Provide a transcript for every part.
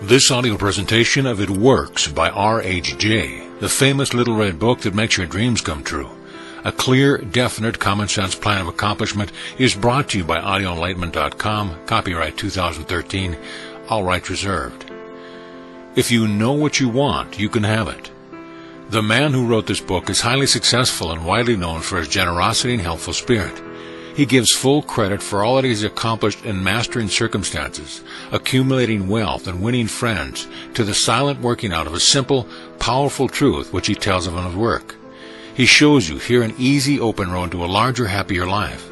This audio presentation of It Works by R.H.J., the famous little red book that makes your dreams come true, a clear, definite, common-sense plan of accomplishment, is brought to you by audioenlightenment.com, copyright 2013, all rights reserved. If you know what you want, you can have it. The man who wrote this book is highly successful and widely known for his generosity and helpful spirit. He gives full credit for all that he has accomplished in mastering circumstances, accumulating wealth, and winning friends, to the silent working out of a simple, powerful truth which he tells of in his work. He shows you here an easy, open road to a larger, happier life,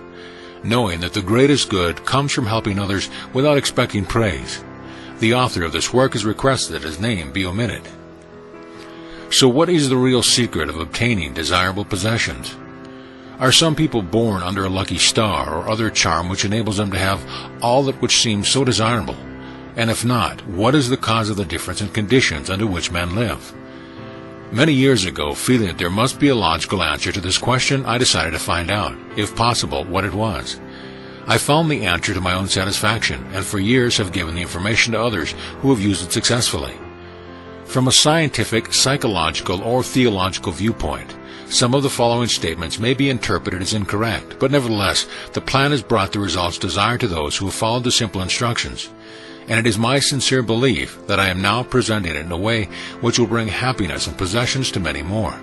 knowing that the greatest good comes from helping others without expecting praise. The author of this work has requested that his name be omitted. So what is the real secret of obtaining desirable possessions? Are some people born under a lucky star or other charm which enables them to have all that which seems so desirable? And if not, what is the cause of the difference in conditions under which men live? Many years ago, feeling that there must be a logical answer to this question, I decided to find out, if possible, what it was. I found the answer to my own satisfaction, and for years have given the information to others who have used it successfully. From a scientific, psychological, or theological viewpoint, some of the following statements may be interpreted as incorrect, but nevertheless, the plan has brought the results desired to those who have followed the simple instructions, and it is my sincere belief that I am now presenting it in a way which will bring happiness and possessions to many more.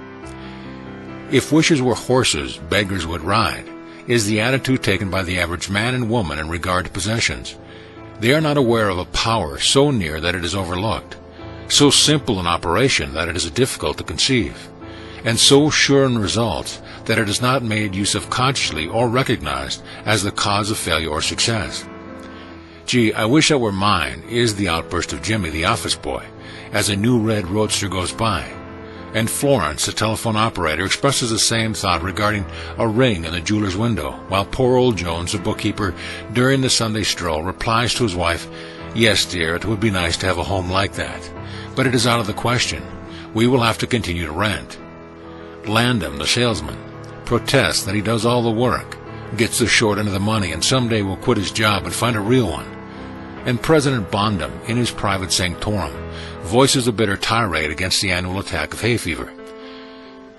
If wishes were horses, beggars would ride, is the attitude taken by the average man and woman in regard to possessions. They are not aware of a power so near that it is overlooked, so simple in operation that it is difficult to conceive, and so sure in results that it is not made use of consciously or recognized as the cause of failure or success. "Gee, I wish that were mine," is the outburst of Jimmy, the office boy, as a new red roadster goes by. And Florence, the telephone operator, expresses the same thought regarding a ring in the jeweler's window, while poor old Jones, the bookkeeper, during the Sunday stroll, replies to his wife, "Yes, dear, it would be nice to have a home like that, but it is out of the question. We will have to continue to rent." Landham, the salesman, protests that he does all the work, gets the short end of the money, and someday will quit his job and find a real one. And President Bondum, in his private sanctorum, voices a bitter tirade against the annual attack of hay fever.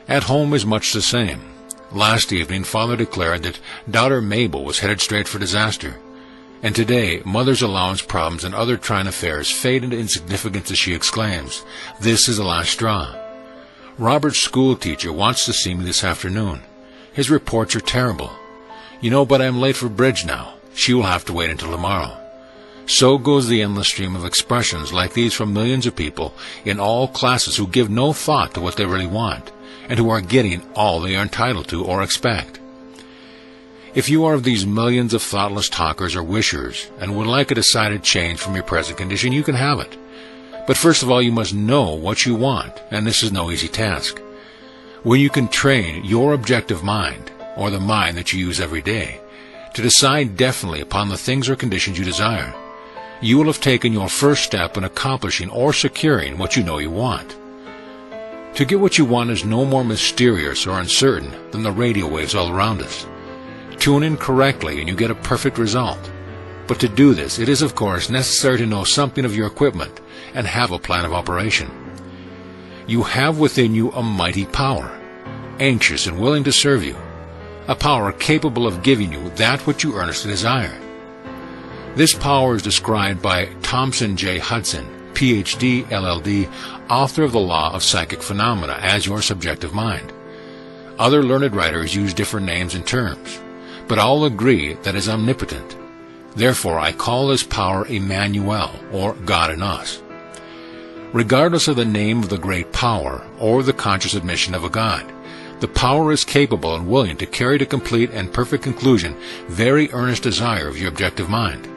At home is much the same. Last evening, Father declared that daughter Mabel was headed straight for disaster. And today, Mother's allowance problems and other trying affairs fade into insignificance as she exclaims, "This is the last straw." Robert's school teacher wants to see me this afternoon. His reports are terrible. "You know, but I'm late for bridge now. She will have to wait until tomorrow." So goes the endless stream of expressions like these from millions of people in all classes who give no thought to what they really want, and who are getting all they are entitled to or expect. If you are of these millions of thoughtless talkers or wishers, and would like a decided change from your present condition, you can have it. But first of all, you must know what you want, and this is no easy task. When you can train your objective mind, or the mind that you use every day, to decide definitely upon the things or conditions you desire, you will have taken your first step in accomplishing or securing what you know you want. To get what you want is no more mysterious or uncertain than the radio waves all around us. Tune in correctly and you get a perfect result. But to do this, it is of course necessary to know something of your equipment and have a plan of operation. You have within you a mighty power, anxious and willing to serve you, a power capable of giving you that which you earnestly desire. This power is described by Thompson J. Hudson, Ph.D., LL.D., author of The Law of Psychic Phenomena, as your subjective mind. Other learned writers use different names and terms, but all agree that it is omnipotent. Therefore, I call this power Emmanuel, or God in us. Regardless of the name of the great power, or the conscious admission of a God, the power is capable and willing to carry to complete and perfect conclusion very earnest desire of your objective mind.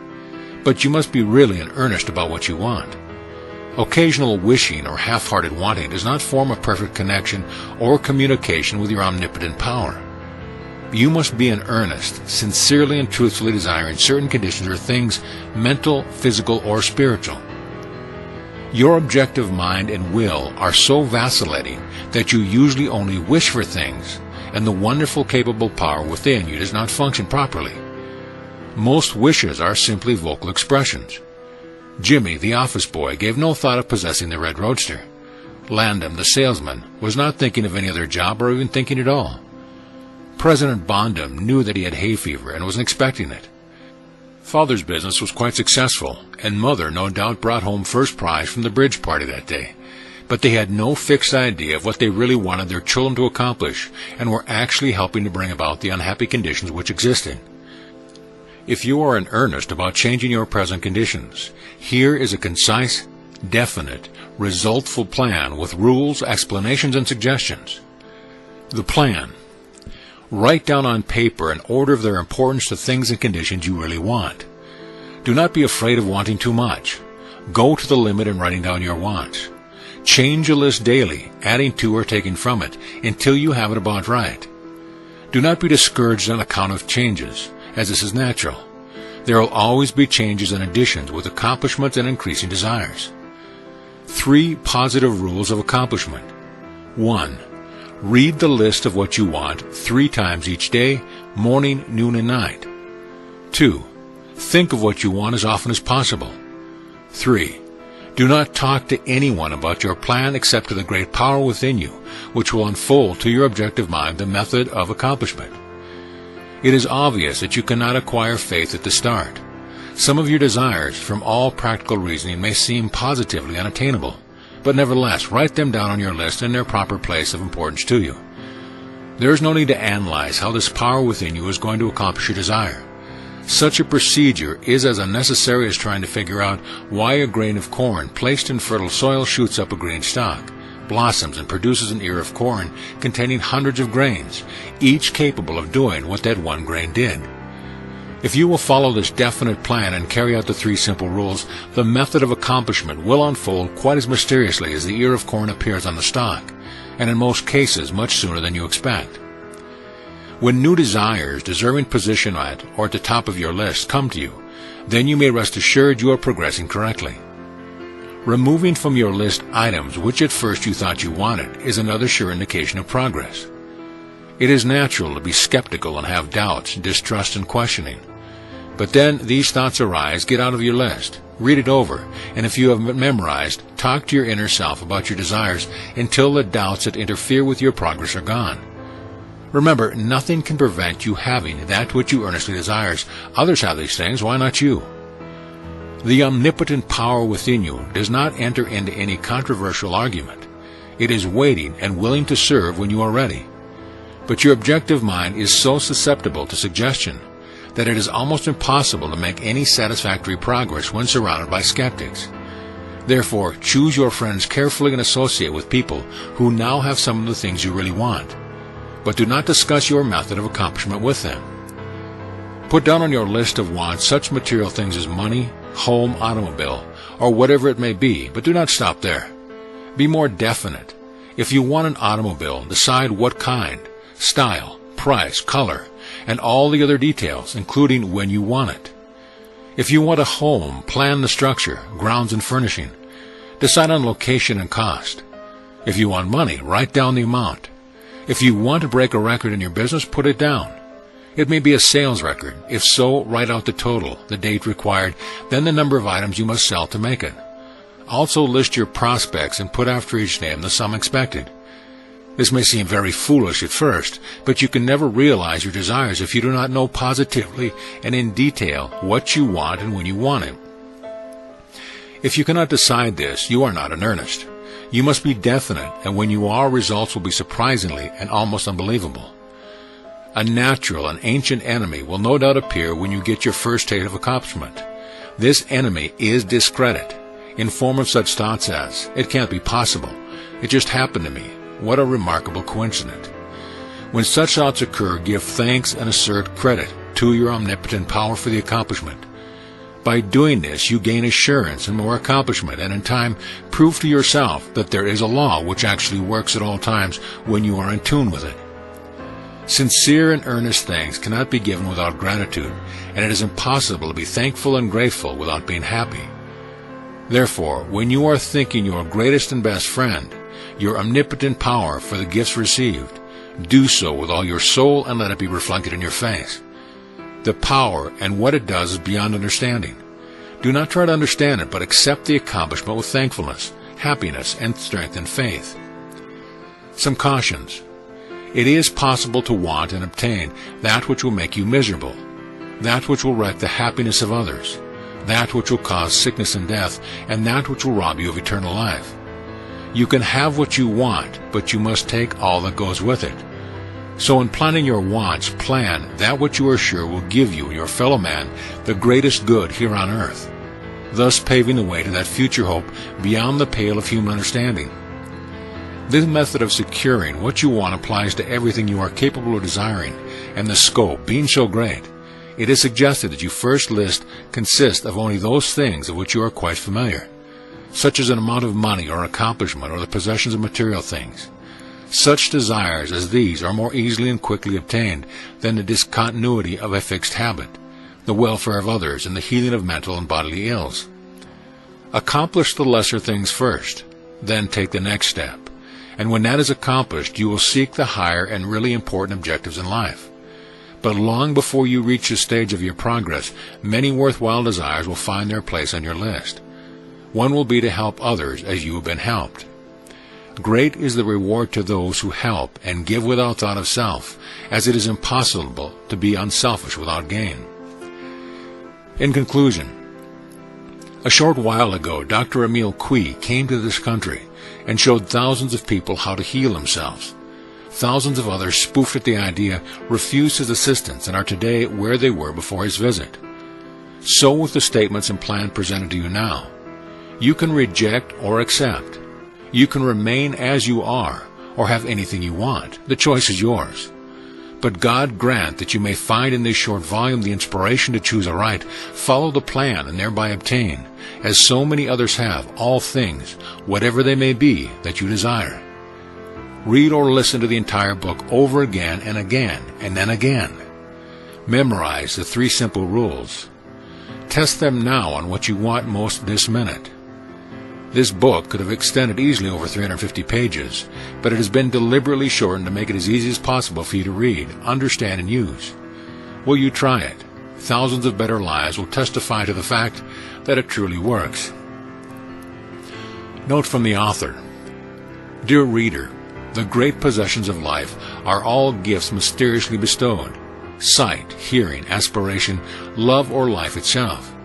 But you must be really in earnest about what you want. Occasional wishing or half-hearted wanting does not form a perfect connection or communication with your omnipotent power. You must be in earnest, sincerely and truthfully desiring certain conditions or things, mental, physical, or spiritual. Your objective mind and will are so vacillating that you usually only wish for things, and the wonderful capable power within you does not function properly. Most wishes are simply vocal expressions. Jimmy, the office boy, gave no thought of possessing the red roadster. Landon, the salesman, was not thinking of any other job or even thinking at all. President Bondum knew that he had hay fever and wasn't expecting it. Father's business was quite successful, and Mother no doubt brought home first prize from the bridge party that day. But they had no fixed idea of what they really wanted their children to accomplish, and were actually helping to bring about the unhappy conditions which existed. If you are in earnest about changing your present conditions, here is a concise, definite, resultful plan with rules, explanations, and suggestions. The plan. Write down on paper an order of their importance to things and conditions you really want. Do not be afraid of wanting too much. Go to the limit in writing down your wants. Change your list daily, adding to or taking from it, until you have it about right. Do not be discouraged on account of changes, as this is natural. There will always be changes and additions with accomplishments and increasing desires. 3 positive rules of accomplishment. 1. Read the list of what you want 3 times each day, morning, noon, and night. 2. Think of what you want as often as possible. 3. Do not talk to anyone about your plan except to the great power within you, which will unfold to your objective mind the method of accomplishment. It is obvious that you cannot acquire faith at the start. Some of your desires, from all practical reasoning, may seem positively unattainable, but nevertheless, write them down on your list in their proper place of importance to you. There is no need to analyze how this power within you is going to accomplish your desire. Such a procedure is as unnecessary as trying to figure out why a grain of corn placed in fertile soil shoots up a green stalk, blossoms, and produces an ear of corn containing hundreds of grains, each capable of doing what that one grain did. If you will follow this definite plan and carry out the 3 simple rules, the method of accomplishment will unfold quite as mysteriously as the ear of corn appears on the stalk, and in most cases much sooner than you expect. When new desires deserving position at or at the top of your list come to you, then you may rest assured you are progressing correctly. Removing from your list items which at first you thought you wanted is another sure indication of progress. It is natural to be skeptical and have doubts, distrust, and questioning. But then these thoughts arise, get out of your list, read it over, and if you have it memorized, talk to your inner self about your desires until the doubts that interfere with your progress are gone. Remember, nothing can prevent you having that which you earnestly desires. Others have these things, why not you? The omnipotent power within you does not enter into any controversial argument. It is waiting and willing to serve when you are ready. But your objective mind is so susceptible to suggestion that it is almost impossible to make any satisfactory progress when surrounded by skeptics. Therefore, choose your friends carefully and associate with people who now have some of the things you really want. But do not discuss your method of accomplishment with them. Put down on your list of wants such material things as money, home, automobile, or whatever it may be, but do not stop there. Be more definite. If you want an automobile, decide what kind, style, price, color, and all the other details, including when you want it. If you want a home, plan the structure, grounds, and furnishing. Decide on location and cost. If you want money, write down the amount. If you want to break a record in your business, put it down. It may be a sales record. If so, write out the total, the date required, then the number of items you must sell to make it. Also list your prospects and put after each name the sum expected. This may seem very foolish at first, but you can never realize your desires if you do not know positively and in detail what you want and when you want it. If you cannot decide this, you are not in earnest. You must be definite, and when you are, results will be surprisingly and almost unbelievable. A natural and ancient enemy will no doubt appear when you get your first taste of accomplishment. This enemy is discredit, in form of such thoughts as, "It can't be possible. It just happened to me. What a remarkable coincidence." When such thoughts occur, give thanks and assert credit to your omnipotent power for the accomplishment. By doing this, you gain assurance and more accomplishment, and in time prove to yourself that there is a law which actually works at all times when you are in tune with it. Sincere and earnest thanks cannot be given without gratitude, and it is impossible to be thankful and grateful without being happy. Therefore, when you are thanking your greatest and best friend, your omnipotent power for the gifts received, do so with all your soul and let it be reflected in your face. The power and what it does is beyond understanding. Do not try to understand it, but accept the accomplishment with thankfulness, happiness, and strength and faith. Some cautions. It is possible to want and obtain that which will make you miserable, that which will wreck the happiness of others, that which will cause sickness and death, and that which will rob you of eternal life. You can have what you want, but you must take all that goes with it. So in planning your wants, plan that which you are sure will give you and your fellow man the greatest good here on earth, thus paving the way to that future hope beyond the pale of human understanding. This method of securing what you want applies to everything you are capable of desiring, and the scope being so great, it is suggested that you first list consist of only those things of which you are quite familiar, such as an amount of money or accomplishment or the possessions of material things. Such desires as these are more easily and quickly obtained than the discontinuity of a fixed habit, the welfare of others, and the healing of mental and bodily ills. Accomplish the lesser things first, then take the next step, and when that is accomplished, you will seek the higher and really important objectives in life. But long before you reach the stage of your progress, many worthwhile desires will find their place on your list. One will be to help others as you have been helped. Great is the reward to those who help and give without thought of self, as it is impossible to be unselfish without gain. In conclusion, a short while ago, Dr. Emil Cui came to this country and showed thousands of people how to heal themselves. Thousands of others spoofed at the idea, refused his assistance, and are today where they were before his visit. So with the statements and plan presented to you now. You can reject or accept. You can remain as you are, or have anything you want. The choice is yours. But God grant that you may find in this short volume the inspiration to choose aright, follow the plan, and thereby obtain, as so many others have, all things, whatever they may be, that you desire. Read or listen to the entire book over again, and then again. Memorize the 3 simple rules. Test them now on what you want most this minute. This book could have extended easily over 350 pages, but it has been deliberately shortened to make it as easy as possible for you to read, understand, and use. Will you try it? Thousands of better lives will testify to the fact that it truly works. Note from the author. Dear reader, the great possessions of life are all gifts mysteriously bestowed: sight, hearing, aspiration, love, or life itself.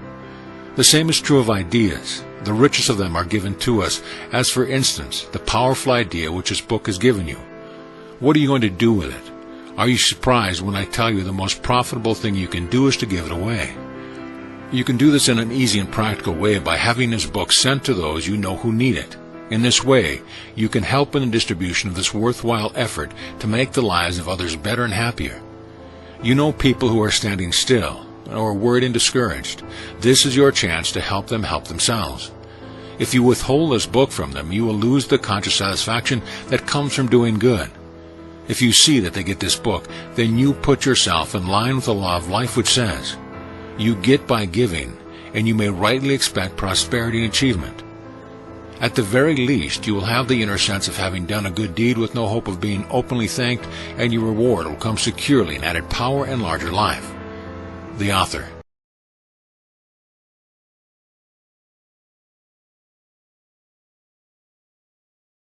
The same is true of ideas. The richest of them are given to us, as for instance, the powerful idea which this book has given you. What are you going to do with it? Are you surprised when I tell you the most profitable thing you can do is to give it away? You can do this in an easy and practical way by having this book sent to those you know who need it. In this way, you can help in the distribution of this worthwhile effort to make the lives of others better and happier. You know people who are standing still, or worried and discouraged. This is your chance to help them help themselves. If you withhold this book from them, you will lose the conscious satisfaction that comes from doing good. If you see that they get this book, then you put yourself in line with the law of life, which says, you get by giving, and you may rightly expect prosperity and achievement. At the very least, you will have the inner sense of having done a good deed with no hope of being openly thanked, and your reward will come securely in added power and larger life. The author.